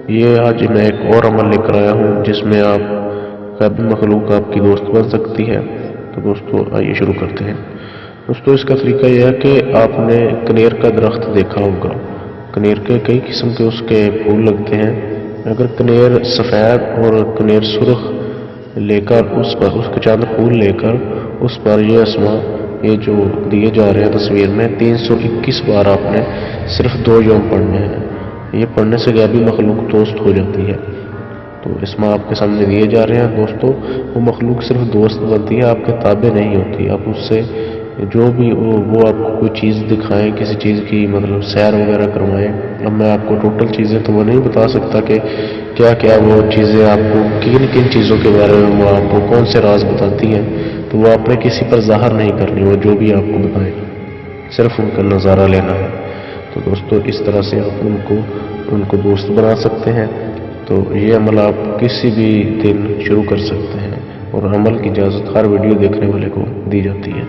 ये आज मैं एक और अमल लेकर आया हूँ जिसमें आप कभी मखलूक आपकी दोस्त बन सकती है। तो दोस्तों आइए शुरू करते हैं। दोस्तों इसका तरीका यह है कि आपने कनेर का दरख्त देखा होगा। कनेर के कई किस्म के उसके फूल लगते हैं। अगर कनेर सफ़ेद और कनेर सुर्ख लेकर उस पर उसके चंद फूल लेकर उस पर ये अस्मा ये जो दिए जा रहे हैं तस्वीर में 321 बार आपने सिर्फ 2 यौम पढ़ने हैं। ये पढ़ने से गैबी मखलूक दोस्त हो जाती है। तो इसमें आपके सामने दिए जा रहे हैं दोस्तों, वो मखलूक सिर्फ दोस्त बनती है, आपके ताबे नहीं होती। आप उससे जो भी वो आपको कोई चीज़ दिखाएं, किसी चीज़ की मतलब सैर वगैरह करवाएं। अब मैं आपको टोटल चीज़ें तो वो नहीं बता सकता कि क्या क्या वो चीज़ें आपको किन किन चीज़ों के बारे में वो आपको कौन से राज बताती हैं। तो वो आपने किसी पर ज़ाहिर नहीं करनी, वो जो भी आपको बताएं सिर्फ उनका नज़ारा लेना है। तो दोस्तों इस तरह से आप उनको दोस्त बना सकते हैं। तो ये अमल आप किसी भी दिन शुरू कर सकते हैं और अमल की इजाज़त हर वीडियो देखने वाले को दी जाती है।